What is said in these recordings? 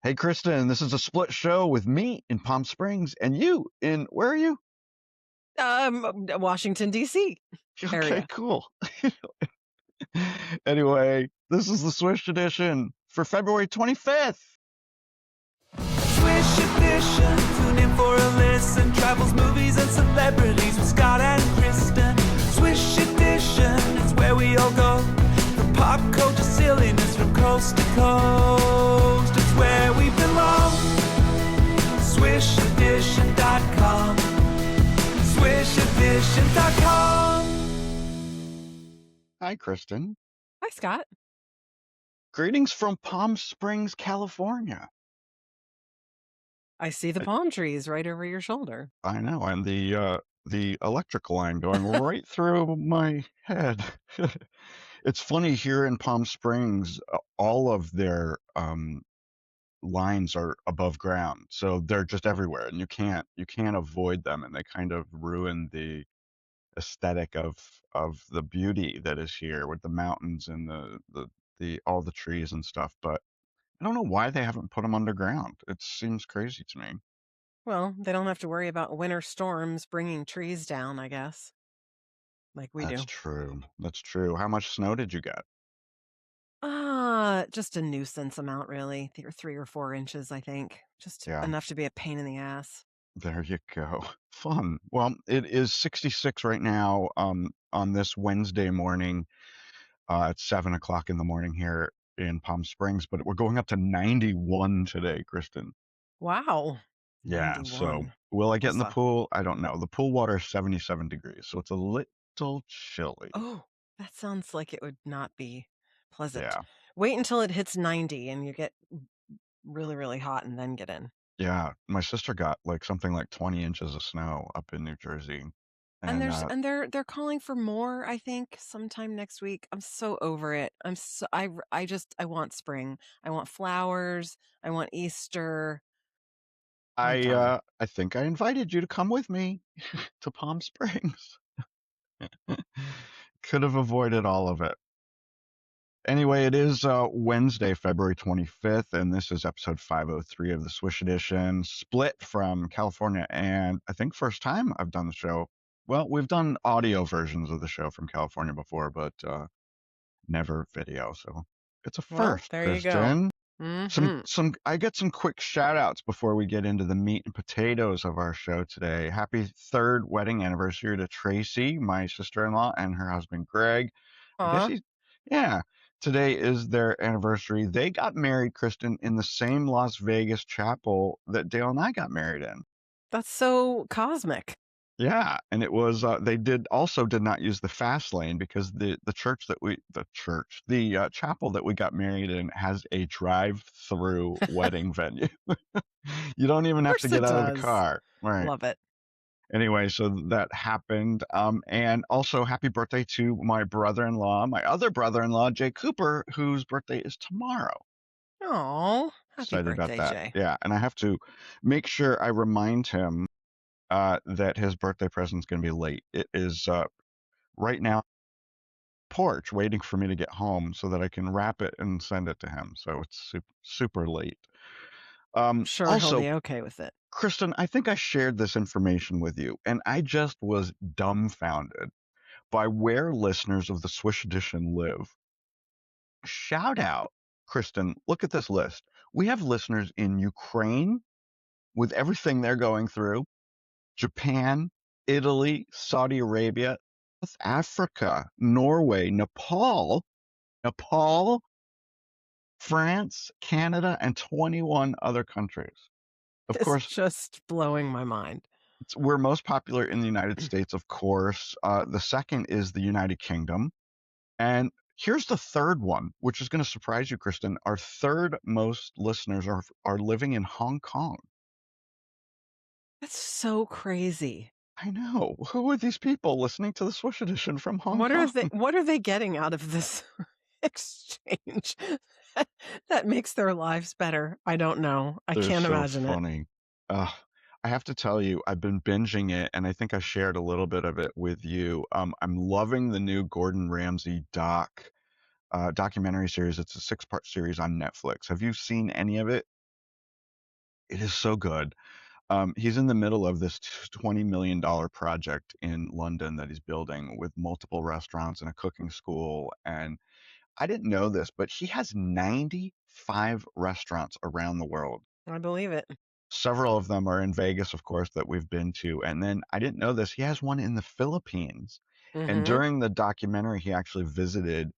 Hey, Kristin, this is a split show with me in Palm Springs and you in, where are you? Washington, D.C. Okay, area. cool. Anyway, this is the Swish edition for February 25th. Swish edition, tune in for a listen. Travels, movies, and celebrities with Scott and Kristin. Swish edition, it's where we all go. For pop culture silliness from coast to coast. It's where we belong. SwishEdition.com. SwishEdition.com. Hi, Kristin. Hi, Scott. Greetings from Palm Springs, California. I see the palm trees right over your shoulder. I know, and the electrical line going right through my head. It's funny here in Palm Springs, all of their lines are above ground, so they're just everywhere, and you can't avoid them, and they kind of ruin the aesthetic of the beauty that is here with the mountains and the all the trees and stuff. But I don't know why they haven't put them underground. It seems crazy to me. Well, they don't have to worry about winter storms bringing trees down, I guess, like we That's do. true. That's true. How much snow did you get? Just a nuisance amount, really. 3 or 4 inches, I think. Just Yeah, enough to be a pain in the ass. there you go. Fun. Well, it is 66 right now, on this Wednesday morning. It's 7 o'clock in the morning here in Palm Springs, but we're going up to 91 today, Kristen. Wow. Yeah, so 91. will I get in Just the a, pool? I don't know. The pool water is 77 degrees, so it's a little chilly. oh, that sounds like it would not be pleasant. Yeah. Wait until it hits 90 and you get really, really hot and then get in. Yeah. My sister got like something like 20 inches of snow up in New Jersey. And And there's and they're calling for more, I think, sometime next week. I'm so over it. I want spring. I want flowers. I want Easter. I'm done. I think I invited you to come with me to Palm Springs. Could have avoided all of it. Anyway, it is Wednesday, February 25th, and this is episode 503 of the Swish Edition, split from California. And I think first time I've done the show. Well, we've done audio versions of the show from California before, but never video. So it's a Well, first, there you go. Kristen. Hmm. I got some quick shout outs before we get into the meat and potatoes of our show today. Happy third wedding anniversary to Tracy, my sister-in-law, and her husband Greg. I guess Aw, yeah, today is their anniversary. They got married, Kristen, in the same Las Vegas chapel that Dale and I got married in. that's so cosmic. Yeah, and it was they did not use the fast lane because the chapel that we got married in has a drive-through wedding venue. You don't even Of have to course get it out of the does. car. Right. Love it. Anyway, so that happened. And also happy birthday to my brother-in-law, my other brother-in-law, Jay Cooper, whose birthday is tomorrow. Oh, happy Excited about birthday, that. Jay. Yeah, and I have to make sure I remind him that his birthday present's going to be late. It is right now porch waiting for me to get home so that I can wrap it and send it to him. So it's super late. I'm sure he'll Also, be okay with it. Kristen, I think I shared this information with you, and I just was dumbfounded by where listeners of the Swish Edition live. Shout out, Kristen, look at this list. We have listeners in Ukraine with everything they're going through, Japan, Italy, Saudi Arabia, South Africa, Norway, Nepal, France, Canada, and 21 other countries. Of It's course, just blowing my mind. we're most popular in the United States, of course. The second is the United Kingdom. And here's the third one, which is going to surprise you, Kristen. Our third most listeners are living in Hong Kong. That's so crazy. I know. Who are these people listening to the Swish Edition from Hong Kong? What are they getting out of this exchange that makes their lives better? I don't know. I They're can't so imagine it. funny. Uh, I have to tell you, I've been binging it, and I think I shared a little bit of it with you. I'm loving the new Gordon Ramsay documentary series. It's a 6-part series on Netflix. Have you seen any of it? It is so good. He's in the middle of this $20 million project in London that he's building with multiple restaurants and a cooking school. And I didn't know this, but he has 95 restaurants around the world. I believe it. Several of them are in Vegas, of course, that we've been to. And then I didn't know this, he has one in the Philippines. And Mm-hmm. during the documentary, he actually visited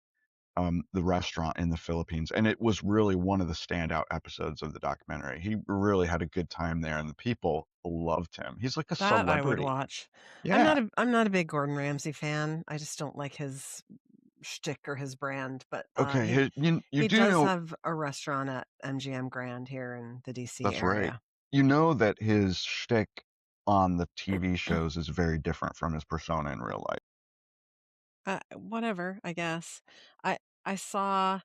the restaurant in the Philippines, and it was really one of the standout episodes of the documentary. He really had a good time there, and the people loved him. He's like a That I would celebrity. watch. Yeah. I'm not a big Gordon Ramsay fan. I just don't like his shtick or his brand. But Okay. You he do does know have a restaurant at MGM Grand here in the DC that's right. area. You know that his shtick on the TV shows is very different from his persona in real life. Whatever, I guess. I saw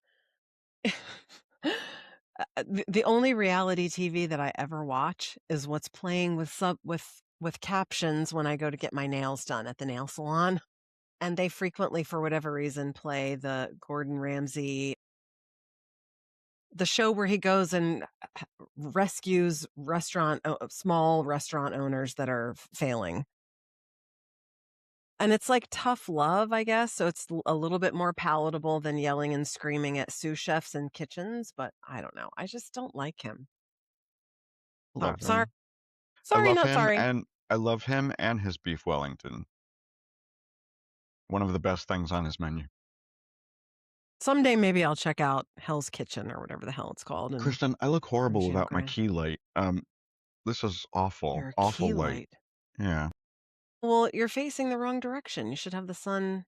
the only reality TV that I ever watch is what's playing with captions when I go to get my nails done at the nail salon, and they frequently, for whatever reason, play the Gordon Ramsay, the show where he goes and rescues small restaurant owners that are failing. And it's like tough love, I guess, so it's a little bit more palatable than yelling and screaming at sous chefs in kitchens, but I don't know. I just don't like him. I Oh, love sorry. him. Sorry, not sorry. I love him and his beef Wellington. One of the best things on his menu. Someday maybe I'll check out Hell's Kitchen or whatever the hell it's called. Kristin, I look horrible MGM without my Grand. key light. This is awful. Your Awful key light. light. Yeah. Well, you're facing the wrong direction. You should have the sun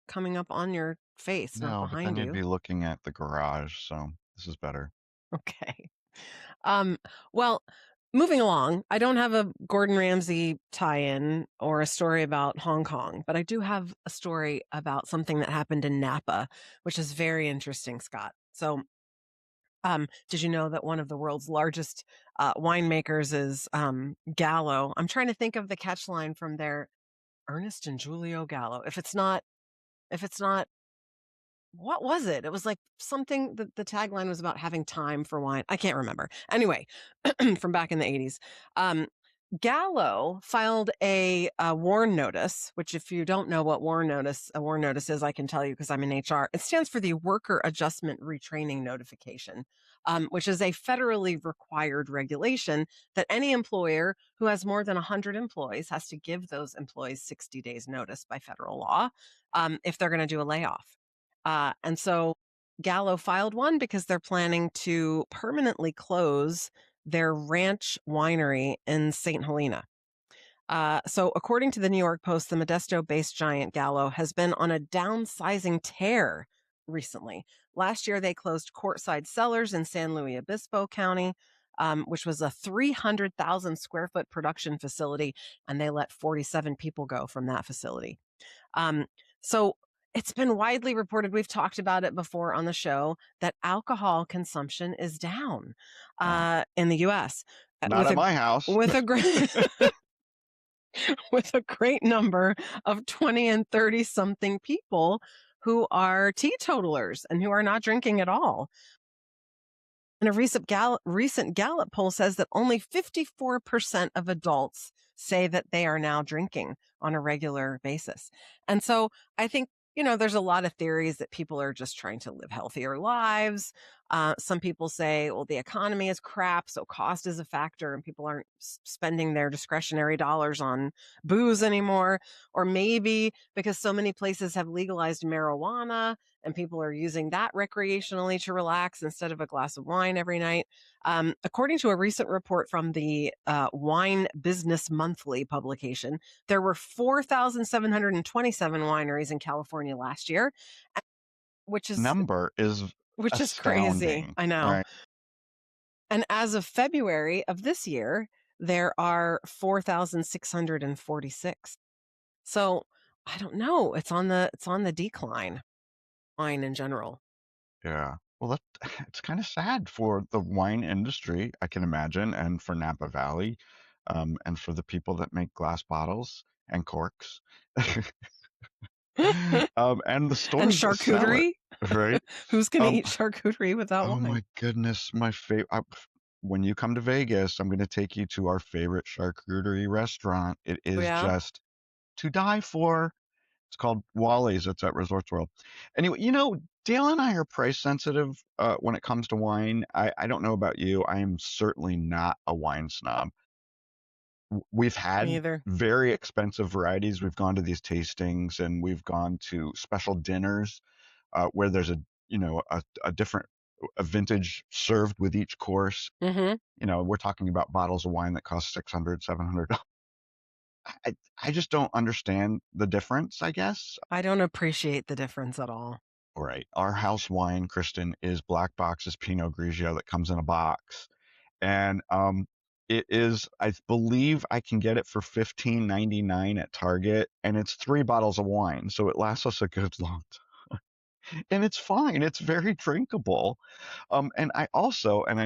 coming up on your face, not No, but then behind you'd be you. looking at the garage, so this is better. Okay. Well, moving along, I don't have a Gordon Ramsay tie-in or a story about Hong Kong, but I do have a story about something that happened in Napa, which is very interesting, Scott. So, did you know that one of the world's largest winemakers is Gallo? I'm trying to think of the catch line from their Ernest and Julio Gallo. If it's not, what was it? It was like something that the tagline was about having time for wine. I can't remember. Anyway, from back in the 80s. Gallo filed a WARN notice, which if you don't know what a WARN notice is, I can tell you because I'm in HR. It stands for the Worker Adjustment Retraining Notification, which is a federally required regulation that any employer who has more than 100 employees has to give those employees 60 days notice by federal law if they're going to do a layoff. And so Gallo filed one because they're planning to permanently close their ranch winery in St. Helena. So according to the New York Post, the Modesto-based giant Gallo has been on a downsizing tear recently. Last year, they closed Courtside Cellars in San Luis Obispo County, which was a 300,000 square foot production facility, and they let 47 people go from that facility. So it's been widely reported, we've talked about it before on the show, that alcohol consumption is down in the U.S. Not at my house. With a great with a great number of 20 and 30 something people who are teetotalers and who are not drinking at all. And a recent Gallup poll says that only 54% of adults say that they are now drinking on a regular basis. And so I think, there's a lot of theories that people are just trying to live healthier lives. Some people say, well, the economy is crap, so cost is a factor and people aren't spending their discretionary dollars on booze anymore. Or maybe because so many places have legalized marijuana and people are using that recreationally to relax instead of a glass of wine every night. According to a recent report from the Wine Business Monthly publication, there were 4,727 wineries in California last year, which is crazy. I know. Right? And as of February of this year, there are 4,646. So I don't know. It's on the decline. Wine in general. Yeah. Well, it's kind of sad for the wine industry, I can imagine, and for Napa Valley, and for the people that make glass bottles and corks, and the stores and that sell charcuterie. it, right? Who's going to eat charcuterie without wine? Oh my goodness, my favorite. when you come to Vegas, I'm going to take you to our favorite charcuterie restaurant. It Oh, is yeah? just to die for. It's called Wally's. It's at Resorts World. Anyway, Dale and I are price sensitive when it comes to wine. I don't know about you. I am certainly not a wine snob. We've Me had either. very expensive varieties. We've gone to these tastings and we've gone to special dinners where there's a different a vintage served with each course. We're talking about bottles of wine that cost $600, $700. I just don't understand the difference, I guess. I don't appreciate the difference at all. Right. Our house wine, Kristin, is Black Box's Pinot Grigio that comes in a box. And it is, I believe I can get it for $15.99 at Target, and it's 3 bottles of wine, so it lasts us a good long time. And it's fine. It's very drinkable. And I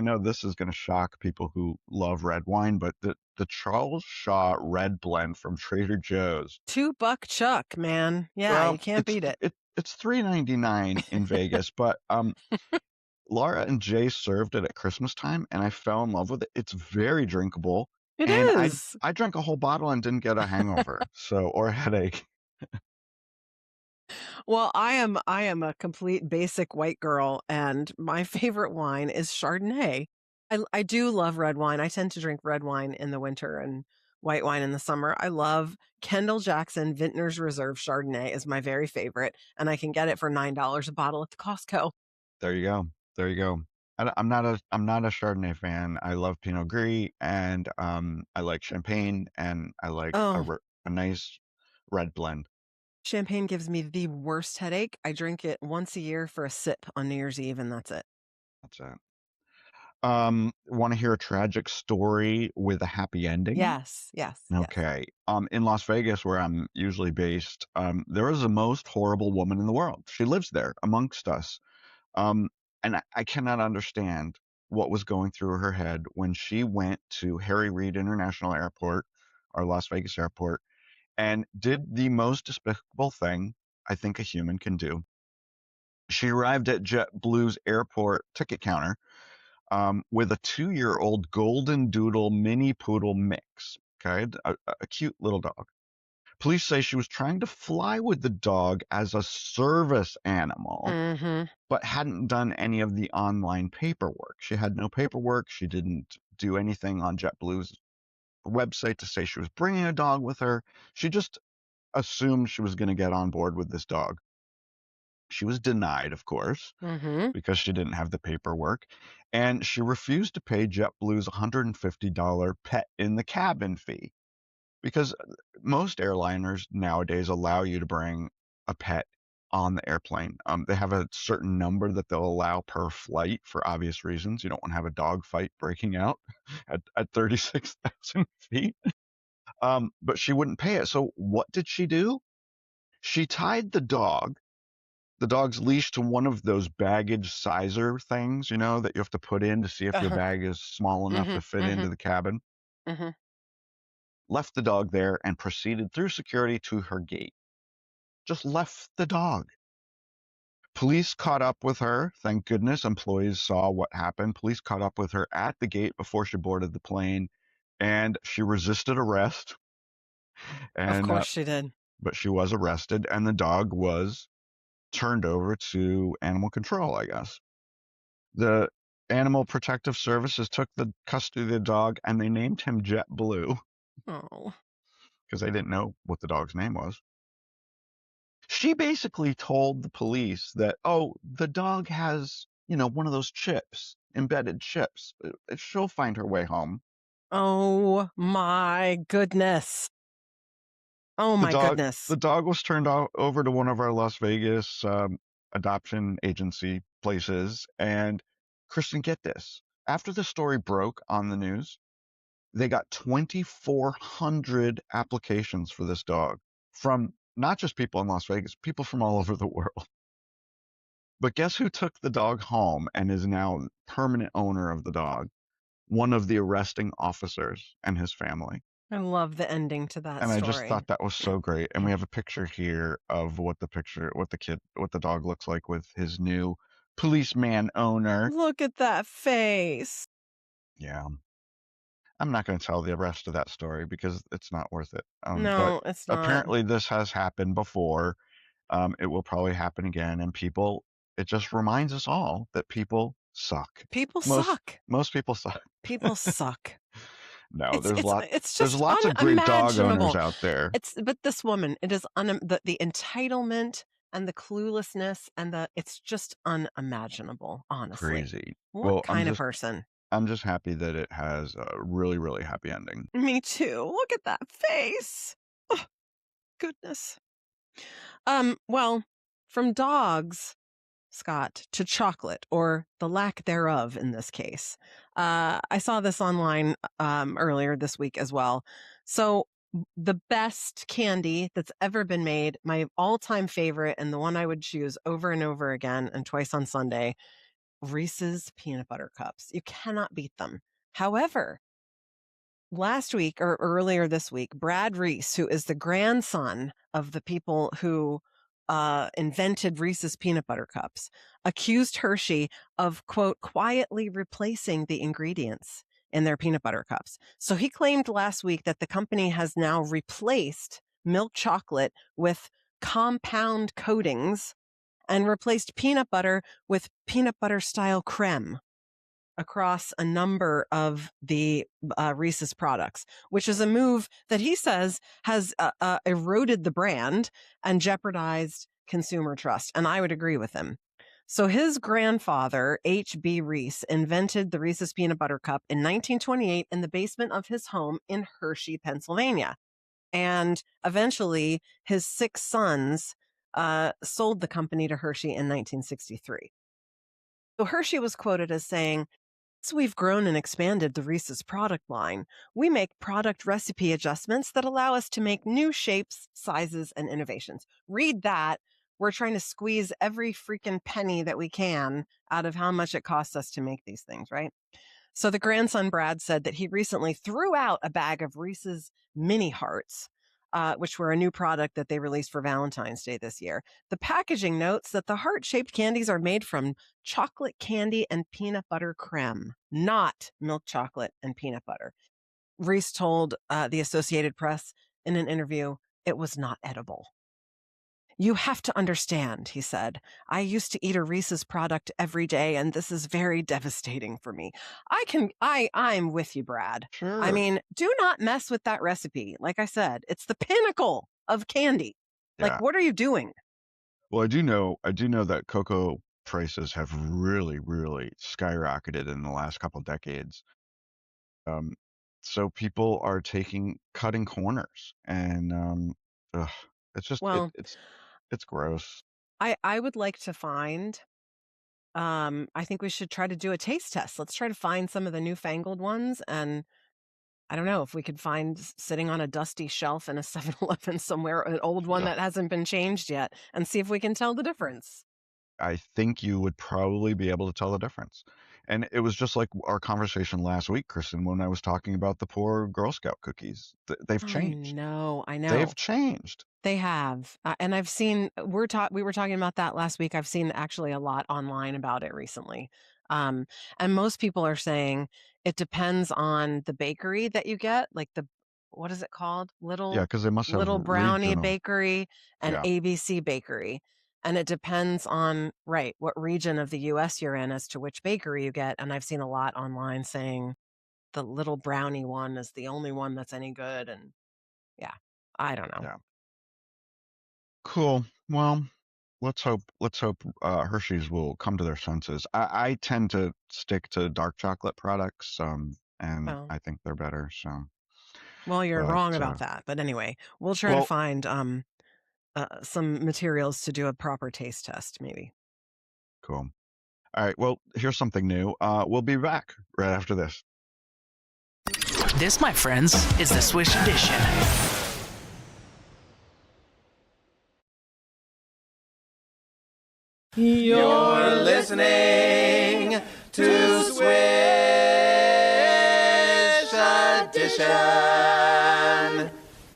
know this is going to shock people who love red wine, but the Charles Shaw Red Blend from Trader Joe's. $2 Chuck, man. Yeah, Well, you can't beat it. It's $3.99 in Vegas, but Laura and Jay served it at Christmas time, and I fell in love with it. It's very drinkable, It and is. I drank a whole bottle and didn't get a hangover, or a headache. Well, I am a complete basic white girl, and my favorite wine is Chardonnay. I do love red wine. I tend to drink red wine in the winter and white wine in the summer. I love Kendall Jackson Vintner's Reserve Chardonnay is my very favorite, and I can get it for $9 a bottle at the Costco. There you go. There you go. I'm not a Chardonnay fan. I love Pinot Gris, and I like Champagne, and I like Oh, a nice red blend. champagne gives me the worst headache. I drink it once a year for a sip on New Year's Eve, and that's it. That's it. Want to hear a tragic story with a happy ending? Yes, yes, yes. Okay. In Las Vegas, where I'm usually based, there is the most horrible woman in the world. She lives there amongst us. And I cannot understand what was going through her head when she went to Harry Reid International Airport, or Las Vegas Airport, and did the most despicable thing I think a human can do. She arrived at JetBlue's airport ticket counter with a 2-year-old golden doodle mini poodle mix. Okay, a cute little dog. Police say she was trying to fly with the dog as a service animal, but hadn't done any of the online paperwork. She had no paperwork. She didn't do anything on JetBlue's website to say she was bringing a dog with her. She just assumed she was going to get on board with this dog. She was denied, of course, because she didn't have the paperwork, and she refused to pay JetBlue's $150 pet in the cabin fee, because most airliners nowadays allow you to bring a pet on the airplane. They have a certain number that they'll allow per flight for obvious reasons. You don't want to have a dog fight breaking out at 36,000 feet. But she wouldn't pay it. So what did she do? She tied the dog's leash to one of those baggage sizer things, that you have to put in to see if your bag is small enough to fit into the cabin. Left the dog there and proceeded through security to her gate. Just left the dog. Police caught up with her. Thank goodness employees saw what happened. Police caught up with her at the gate before she boarded the plane, and she resisted arrest. Of course she did. But she was arrested, and the dog was turned over to animal control, I guess. The Animal Protective Services took the custody of the dog, and they named him JetBlue. Oh. Because they didn't know what the dog's name was. She basically told the police that, the dog has, one of those chips, embedded chips. She'll find her way home. Oh my goodness. Oh my goodness. The dog was turned over to one of our Las Vegas adoption agency places. And Kristin, get this. After the story broke on the news, they got 2,400 applications for this dog from not just people in Las Vegas, people from all over the world. But guess who took the dog home and is now permanent owner of the dog? One of the arresting officers and his family. I love the ending to that and story. I just thought that was so great. And we have a picture here of what the dog looks like with his new policeman owner. Look at that face. Yeah. I'm not going to tell the rest of that story because it's not worth it. But No, it's not. apparently this has happened before. It will probably happen again. And it just reminds us all that people suck. People suck. Most people suck. People suck. No, It's there's just lots of great dog owners unimaginable. out there. But this woman, it is the entitlement and the cluelessness and it's just unimaginable, honestly. Crazy. What kind of person? I'm just happy that it has a really, really happy ending. Me too. Look at that face. Oh, goodness. Well, from dogs, Scott, to chocolate, or the lack thereof in this case. I saw this online earlier this week as well. So the best candy that's ever been made, my all-time favorite, and the one I would choose over and over again and twice on Sunday, Reese's peanut butter cups. You cannot beat them. However, last week or earlier this week, Brad Reese, who is the grandson of the people who invented Reese's peanut butter cups, accused Hershey of, quote, quietly replacing the ingredients in their peanut butter cups. So he claimed last week that the company has now replaced milk chocolate with compound coatings and replaced peanut butter with peanut butter style creme across a number of the Reese's products, which is a move that he says has eroded the brand and jeopardized consumer trust. And I would agree with him. So his grandfather, H.B. Reese, invented the Reese's peanut butter cup in 1928 in the basement of his home in Hershey, Pennsylvania. And eventually his 6 sons sold the company to Hershey in 1963. So Hershey was quoted as saying, "As we've grown and expanded the Reese's product line, we make product recipe adjustments that allow us to make new shapes, sizes, and innovations." Read that. We're trying to squeeze every freaking penny that we can out of how much it costs us to make these things, right? So the grandson, Brad, said that he recently threw out a bag of Reese's mini hearts, which were a new product that they released for Valentine's Day this year. The packaging notes that the heart-shaped candies are made from chocolate candy and peanut butter creme, not milk chocolate and peanut butter. Reese told the Associated Press in an interview it was not edible. "You have to understand," he said, "I used to eat a Reese's product every day, and this is very devastating for me." I'm with you, Brad. Sure. I mean, do not mess with that recipe. Like I said, it's the pinnacle of candy. Yeah. Like, what are you doing? Well, I do know that cocoa prices have really, really skyrocketed in the last couple decades. So people are cutting corners, and it's just it's gross. I would like to find. I think we should try to do a taste test. Let's try to find some of the newfangled ones, and I don't know if we could find sitting on a dusty shelf in a 7-Eleven somewhere an old one that hasn't been changed yet, and see if we can tell the difference. I think you would probably be able to tell the difference. And it was just like our conversation last week, Kristin, when I was talking about the poor Girl Scout cookies. They've changed. I know. They've changed. They have. And I've seen, we were talking about that last week. I've seen actually a lot online about it recently. And most people are saying it depends on the bakery that you get, like what is it called? Because they must have Little Brownie regional. Bakery and ABC Bakery. And it depends on, what region of the U.S. you're in as to which bakery you get. And I've seen a lot online saying the Little Brownie one is the only one that's any good. And I don't know. Yeah. Cool. Well, let's hope Hershey's will come to their senses. I tend to stick to dark chocolate products, and I think they're better. So. Well, you're wrong about that. But anyway, we'll try to find some materials to do a proper taste test, maybe. Cool. All right. Well, here's something new. We'll be back right after this. This, my friends, is the Swish Edition. You're listening to Swish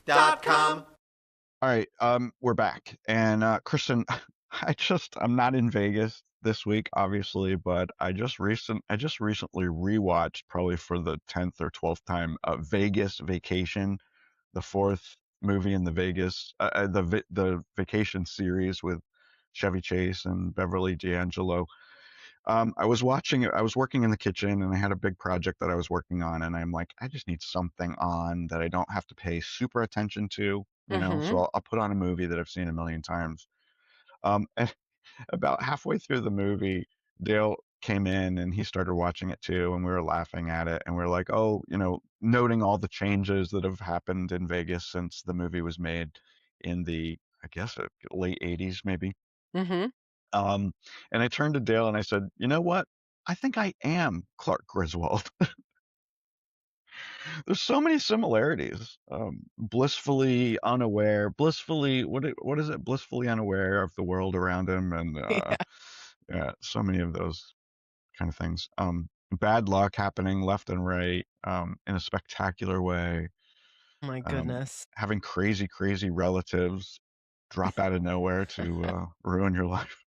Edition.com. All right, we're back. And Kristin, I'm not in Vegas this week, obviously, but I just recently rewatched, probably for the 10th or 12th time, Vegas Vacation, the fourth movie in the the Vacation series with Chevy Chase and Beverly D'Angelo. I was watching it. I was working in the kitchen and I had a big project that I was working on, and I'm like, I just need something on that I don't have to pay super attention to, you know. Mm-hmm. So I'll put on a movie that I've seen a million times. And about halfway through the movie, Dale came in and he started watching it too, and we were laughing at it, and we are like, oh, noting all the changes that have happened in Vegas since the movie was made in the, I guess, late '80s, maybe. Mm-hmm. And I turned to Dale and I said, you know what? I think I am Clark Griswold. There's so many similarities. Blissfully unaware, what is it? Blissfully unaware of the world around him, and Yeah. yeah, so many of those kind of things. Bad luck happening left and right, in a spectacular way. My goodness. Having crazy, crazy relatives drop out of nowhere to ruin your life.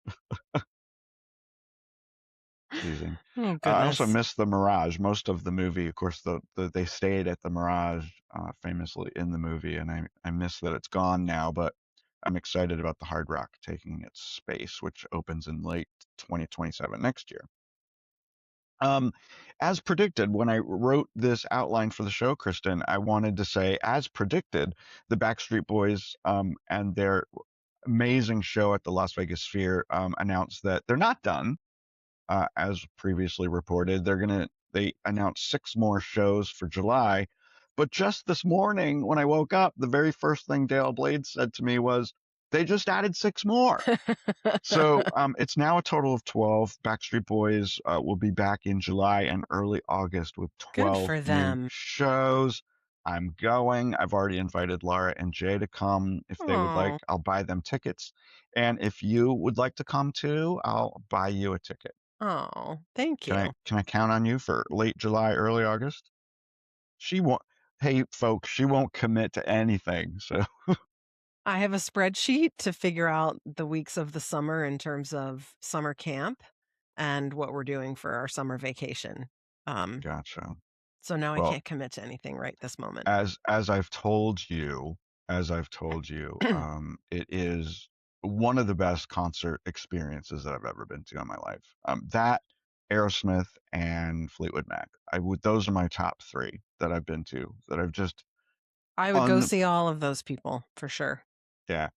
Teasing. Oh I also goodness. missed the Mirage. Most of the movie, of course, they stayed at the Mirage, famously in the movie, and I miss that it's gone now. But I'm excited about the Hard Rock taking its space, which opens in late 2027 next year. As predicted, when I wrote this outline for the show, Kristin, I wanted to say, as predicted, the Backstreet Boys and their amazing show at the Las Vegas Sphere announced that they're not done. As previously reported, they announced 6 more shows for July. But just this morning, when I woke up, the very first thing Dale Blades said to me was, they just added 6 more. So it's now a total of 12. Backstreet Boys will be back in July and early August with Good 12 for new them. shows. I'm going. I've already invited Laura and Jay to come. If they would like, Aw. I'll buy them tickets. And if you would like to come too, I'll buy you a ticket. Oh, thank Can you. I count on you for late July, early August? She won't. Hey, folks, she won't commit to anything. So I have a spreadsheet to figure out the weeks of the summer in terms of summer camp and what we're doing for our summer vacation. gotcha. So now I Well, can't commit to anything right this moment. as I've told you, it is one of the best concert experiences that I've ever been to in my life. That, Aerosmith, and Fleetwood Mac. Those are my top 3 that I've been to that I've just I would go see all of those people for sure. yeah.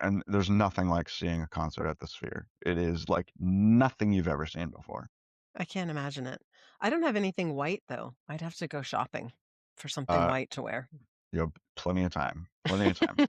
And there's nothing like seeing a concert at the Sphere. It is like nothing you've ever seen before. I can't imagine it. I don't have anything white though. I'd have to go shopping for something Uh, white to wear. You have plenty of time. Plenty of time.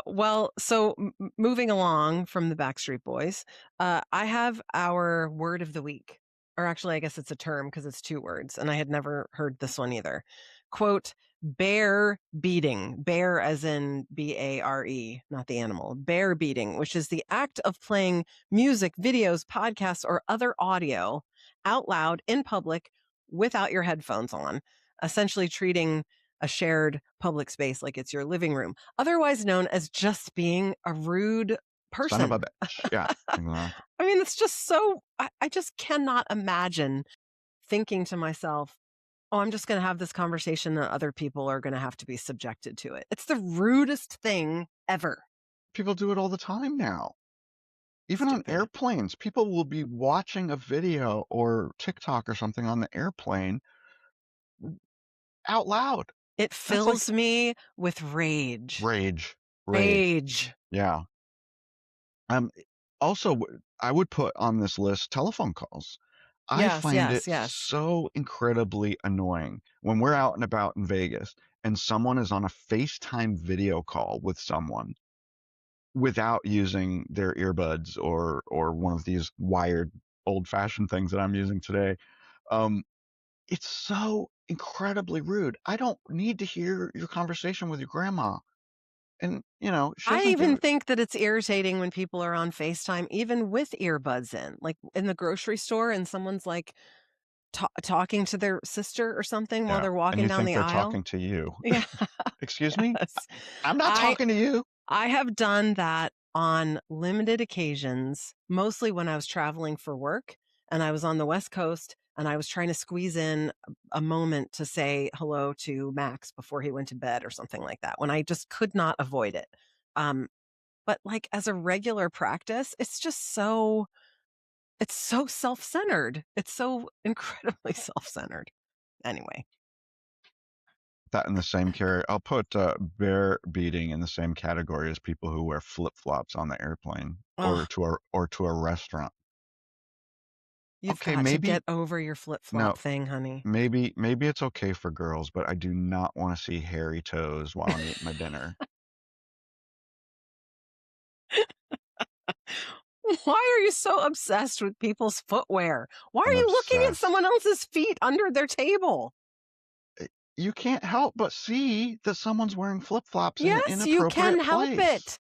Well, so moving along from the Backstreet Boys, I have our word of the week. Or actually, I guess it's a term because it's 2 words, and I had never heard this one either. Quote, bear beating. Bear as in BARE, not the animal. Bear beating, which is the act of playing music, videos, podcasts, or other audio out loud in public without your headphones on, essentially treating a shared public space like it's your living room, otherwise known as just being a rude person. Son of a bitch. Yeah. Exactly. I mean, it's just so, I just cannot imagine thinking to myself, oh, I'm just going to have this conversation and other people are going to have to be subjected to it. It's the rudest thing ever. People do it all the time now. Even Stupid. on airplanes, people will be watching a video or TikTok or something on the airplane out loud. It fills me with rage. Rage. Yeah. Also, I would put on this list telephone calls. I find it so incredibly annoying when we're out and about in Vegas and someone is on a FaceTime video call with someone without using their earbuds or one of these wired old-fashioned things that I'm using today. It's so incredibly rude. I don't need to hear your conversation with your grandma. And, I even think that it's irritating when people are on FaceTime, even with earbuds in, like in the grocery store and someone's like talking to their sister or something while they're walking down the aisle. They're talking to you. Yeah. Excuse me? I'm not talking to you. I have done that on limited occasions, mostly when I was traveling for work and I was on the West Coast and I was trying to squeeze in a moment to say hello to Max before he went to bed or something like that, when I just could not avoid it. But like as a regular practice, it's so self-centered. It's so incredibly self-centered. Anyway. That in the same category. I'll put bear beating in the same category as people who wear flip-flops on the airplane or to a restaurant. You've Okay, got to maybe get over your flip-flop thing, honey. maybe it's okay for girls, but I do not want to see hairy toes while I'm eating my dinner. Why are you so obsessed with people's footwear? Why are I'm you looking at obsessed. someone else's feet under their table? You can't help but see that someone's wearing flip-flops in an Yes, you inappropriate can help place. it.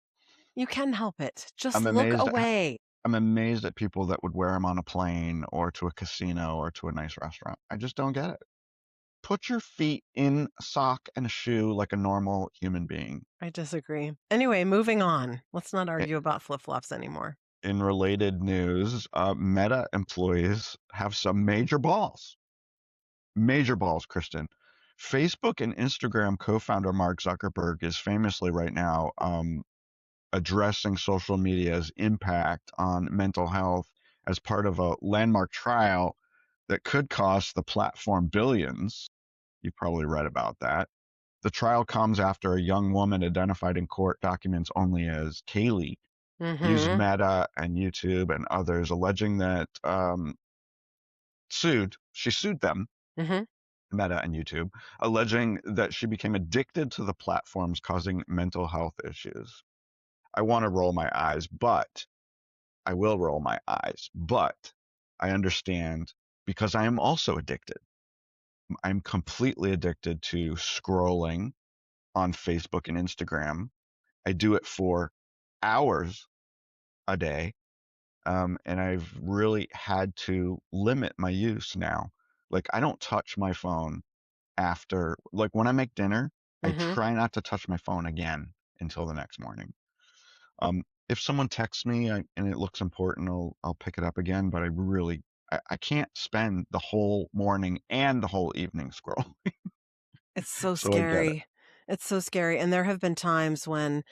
You can help it. Just I'm look amazed away. I'm amazed at people that would wear them on a plane or to a casino or to a nice restaurant. I just don't get it. Put your feet in a sock and a shoe like a normal human being. I disagree. Anyway, moving on. Let's not argue about flip-flops anymore. In related news, Meta employees have some major balls. Major balls, Kristin. Facebook and Instagram co-founder Mark Zuckerberg is famously right now addressing social media's impact on mental health as part of a landmark trial that could cost the platform billions. You've probably read about that. The trial comes after a young woman identified in court documents only as Kaylee used Meta and YouTube and others, alleging that she sued them, Meta and YouTube, alleging that she became addicted to the platforms, causing mental health issues. I want to roll my eyes, but I will roll my eyes, but I understand because I am also addicted. I'm completely addicted to scrolling on Facebook and Instagram. I do it for hours a day. And I've really had to limit my use now. Like, I don't touch my phone after, like, when I make dinner, I try not to touch my phone again until the next morning. If someone texts me and it looks important, I'll pick it up again. But I can't spend the whole morning and the whole evening scrolling. It's so So I get it. scary. It's so scary. And there have been times when,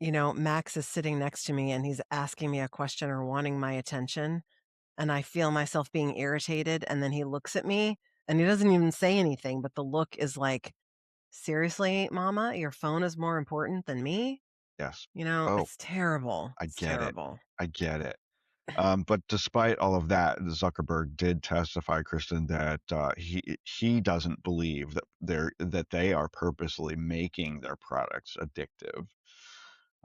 Max is sitting next to me and he's asking me a question or wanting my attention, and I feel myself being irritated, and then he looks at me and he doesn't even say anything, but the look is like, seriously, mama, your phone is more important than me? Yes. It's terrible. I It's get terrible. it. I get it. But despite all of that, Zuckerberg did testify, Kristin, that he doesn't believe that they are purposely making their products addictive.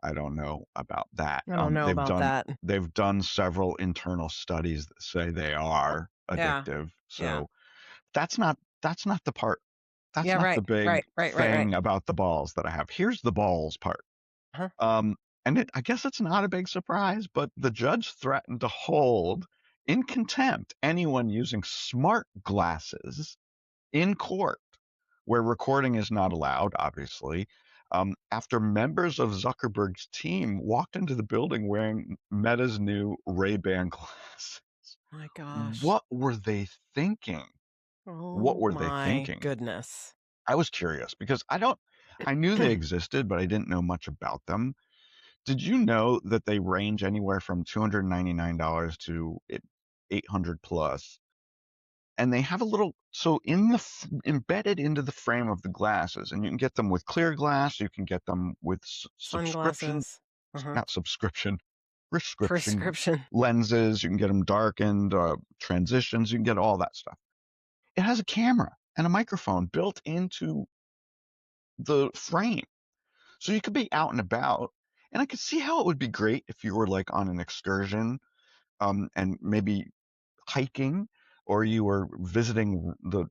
I don't know about that. I don't know about that. They've done several internal studies that say they are Yeah. addictive. So Yeah. that's not the part. That's Yeah, not right, the big right. thing about the balls that I have. Here's the balls part. And I guess it's not a big surprise, but the judge threatened to hold in contempt anyone using smart glasses in court, where recording is not allowed, obviously, after members of Zuckerberg's team walked into the building wearing Meta's new Ray-Ban glasses. My gosh. What were they thinking? What were they thinking? My goodness. I was curious because I knew they existed, but I didn't know much about them. Did you know that they range anywhere from $299 to $800 plus? And they have a little, so embedded into the frame of the glasses, and you can get them with clear glass, you can get them with subscription, not subscription, prescription lenses, you can get them darkened, transitions, you can get all that stuff. It has a camera and a microphone built into the frame. So you could be out and about, and I could see how it would be great if you were like on an excursion, and maybe hiking, or you were visiting the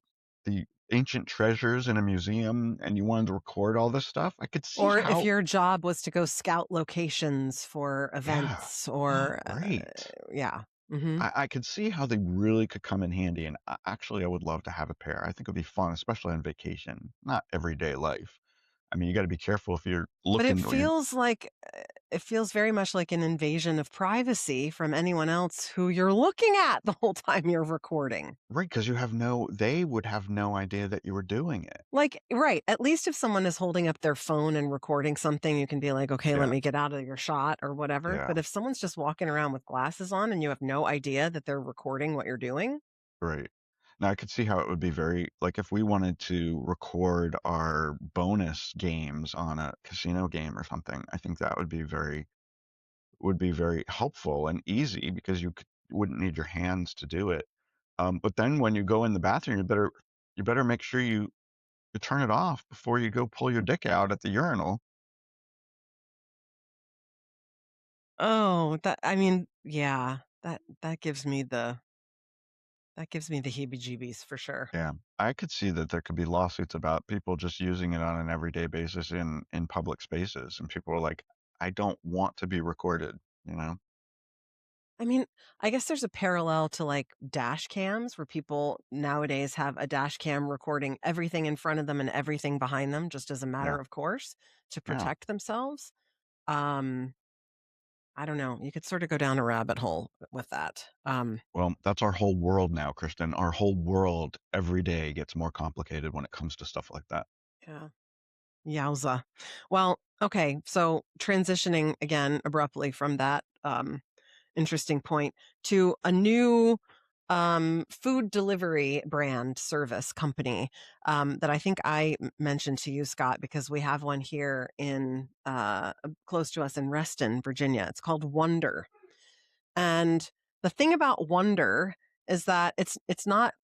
ancient treasures in a museum and you wanted to record all this stuff. I could see or how, if your job was to go scout locations for events or great. Yeah. I could see how they really could come in handy, and actually I would love to have a pair. I think it would be fun, especially on vacation, not everyday life. I mean, you got to be careful if you're But it looking. feels like it feels very much like an invasion of privacy from anyone else who you're looking at the whole time you're recording. Right, because they would have no idea that you were doing it. Like, right, at least if someone is holding up their phone and recording something, you can be like, "Okay, let Yeah, me get out of your shot," or whatever, yeah, but if someone's just walking around with glasses on and you have no idea that they're recording what you're doing. right. Now I could see how it would be very like if we wanted to record our bonus games on a casino game or something, I think that would be very helpful and easy because wouldn't need your hands to do it. But then when you go in the bathroom, you better make sure you turn it off before you go pull your dick out at the urinal. Oh, that I mean, yeah, that gives me the heebie-jeebies for sure. Yeah, I could see that there could be lawsuits about people just using it on an everyday basis in public spaces, and people are like, "I don't want to be recorded," you know? I mean, I guess there's a parallel to, like, dash cams where people nowadays have a dash cam recording everything in front of them and everything behind them just as a matter Yeah, of course to yeah. protect themselves. Um, I don't know, you could sort of go down a rabbit hole with that. Well, that's our whole world now, Kristen. Our whole world every day gets more complicated when it comes to stuff like that. Yeah. Yowza. Well, okay, so transitioning again abruptly from that, interesting point to a new food delivery brand service company that I think I mentioned to you, Scott, because we have one here in close to us in Reston, Virginia. It's called Wonder. And the thing about Wonder is that it's not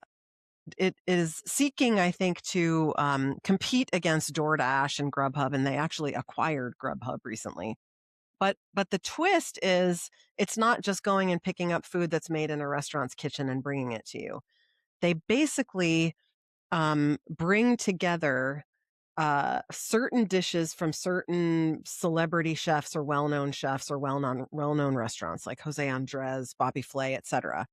it is seeking, I think, to compete against DoorDash and Grubhub, and they actually acquired Grubhub recently. But the twist is it's not just going and picking up food that's made in a restaurant's kitchen and bringing it to you. They basically bring together certain dishes from certain celebrity chefs or well-known chefs or well-known restaurants like Jose Andres, Bobby Flay, etc.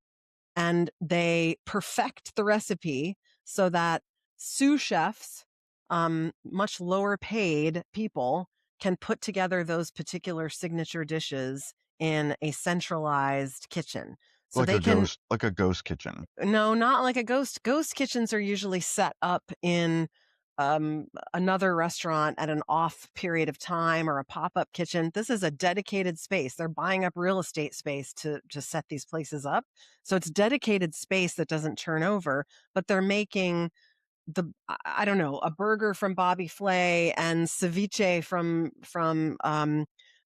And they perfect the recipe so that sous chefs, much lower paid people, can put together those particular signature dishes in a centralized kitchen. So they can Like a ghost kitchen. no, not like a ghost. Ghost kitchens are usually set up in another restaurant at an off period of time or a pop-up kitchen. This is a dedicated space. They're buying up real estate space to set these places up. So it's dedicated space that doesn't turn over, but they're making I don't know, a burger from Bobby Flay and ceviche from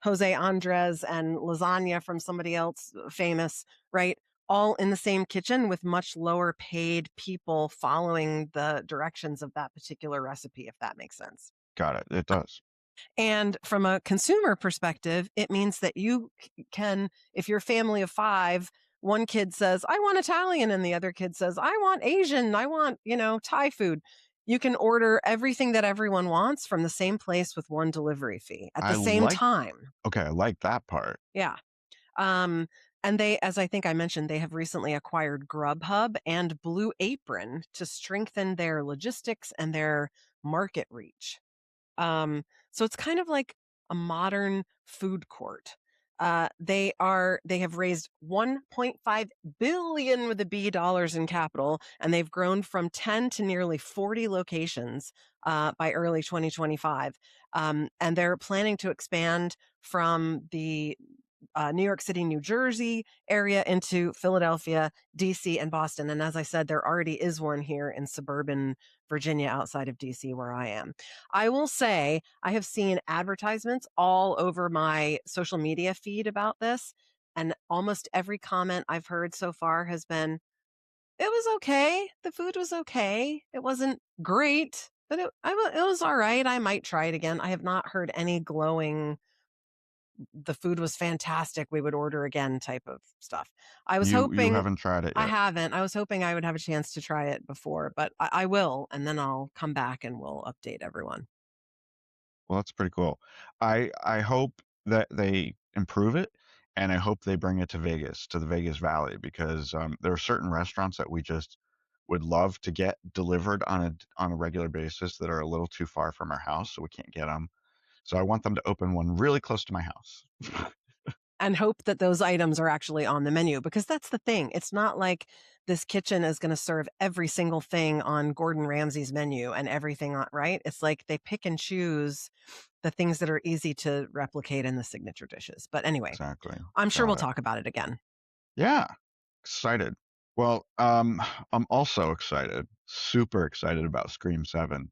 Jose Andres and lasagna from somebody else famous, right? All in the same kitchen with much lower paid people following the directions of that particular recipe, if that makes sense. Got it. It does. And from a consumer perspective, it means that you can, if you're a family of five, one kid says, I want Italian, and the other kid says, I want Asian, I want, Thai food. You can order everything that everyone wants from the same place with one delivery fee at the I same like time. Okay, I like that part. Yeah. Um, and they, as I think I mentioned, they have recently acquired Grubhub and Blue Apron to strengthen their logistics and their market reach. So it's kind of like a modern food court. They have raised 1.5 billion with a B dollars in capital, and they've grown from 10 to nearly 40 locations by early 2025. And they're planning to expand from the New York City, New Jersey area into Philadelphia, DC, and Boston. And as I said, there already is one here in suburban Virginia outside of DC where I am. I will say I have seen advertisements all over my social media feed about this. And almost every comment I've heard so far has been, it was okay. The food was okay. It wasn't great, but it was all right. I might try it again. I have not heard any glowing the food was fantastic, we would order again type of stuff. I was You hoping haven't tried it I yet. haven't. I was hoping I would have a chance to try it before, but I will, and then I'll come back and we'll update everyone. Well, that's pretty cool. I hope that they improve it, and I hope they bring it to Vegas, to the Vegas Valley, because there are certain restaurants that we just would love to get delivered on a regular basis that are a little too far from our house, so we can't get them. So I want them to open one really close to my house. And hope that those items are actually on the menu, because that's the thing. It's not like this kitchen is going to serve every single thing on Gordon Ramsay's menu and everything on, right? It's like they pick and choose the things that are easy to replicate in the signature dishes. But anyway, Exactly. I'm sure Got we'll it. talk about it again. Yeah. Excited. Well, I'm also excited, super excited about Scream 7.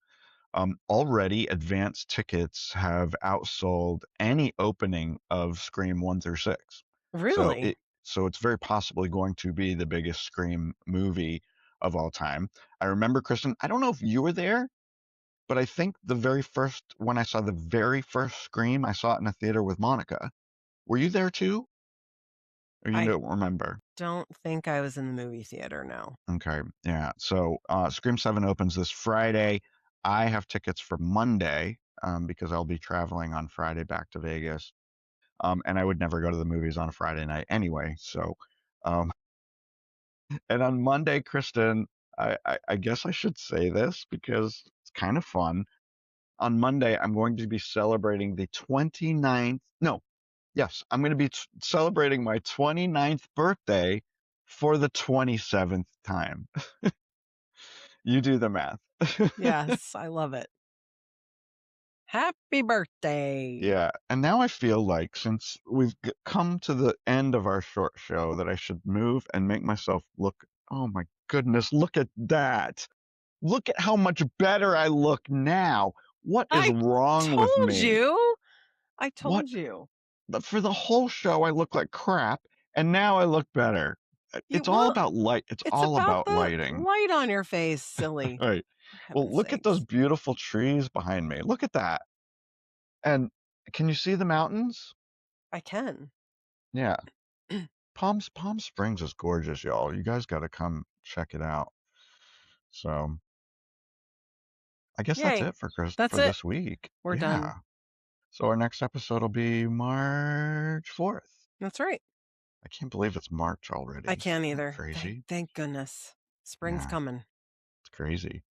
Already advanced tickets have outsold any opening of Scream 1 through 6. Really? So it's very possibly going to be the biggest Scream movie of all time. I remember, Kristin, I don't know if you were there, but I think when I saw the very first Scream, I saw it in a theater with Monica. Were you there too? Or you I don't remember? don't think I was in the movie theater, no. Okay, yeah. So Scream 7 opens this Friday. I have tickets for Monday because I'll be traveling on Friday back to Vegas. And I would never go to the movies on a Friday night anyway. So, and on Monday, Kristin, I guess I should say this because it's kind of fun. On Monday, I'm going to be celebrating the 29th. No, yes, I'm going to be celebrating my 29th birthday for the 27th time. You do the math. Yes, I love it. Happy birthday. Yeah. And now I feel like since we've come to the end of our short show that I should move and make myself look. Oh my goodness, look at that. Look at how much better I look now. What is wrong with me? I told you. But for the whole show, I look like crap, and now I look better. It's all about light. It's all about the lighting. light on your face, silly. Right. Well, look at those beautiful trees behind me. Look at that. And can you see the mountains? I can. Yeah. Palm Springs is gorgeous, y'all. You guys got to come check it out. So I guess that's it for this week. We're done. So our next episode will be March 4th. That's right. I can't believe it's March already. I can't either. Crazy. Thank goodness. Spring's coming. It's crazy.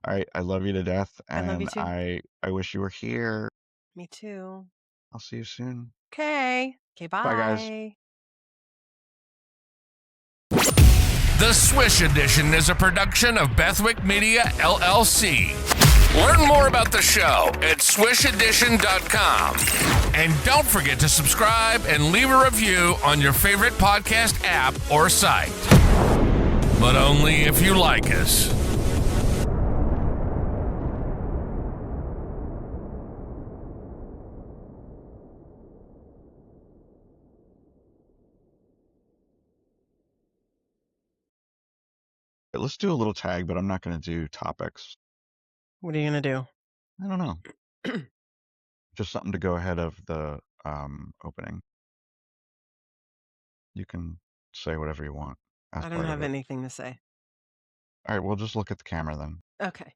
All right. I love you to death. And I love you too. I wish you were here. Me too. I'll see you soon. Okay. Okay, bye. Bye, guys. The Swish Edition is a production of Bethwick Media, LLC. Learn more about the show at swishedition.com. And don't forget to subscribe and leave a review on your favorite podcast app or site. But only if you like us. Let's do a little tag, but I'm not going to do topics. What are you going to do? I don't know. Just something to go ahead of the opening. You can say whatever you want. I don't have anything to say. All right, we'll just look at the camera then. Okay.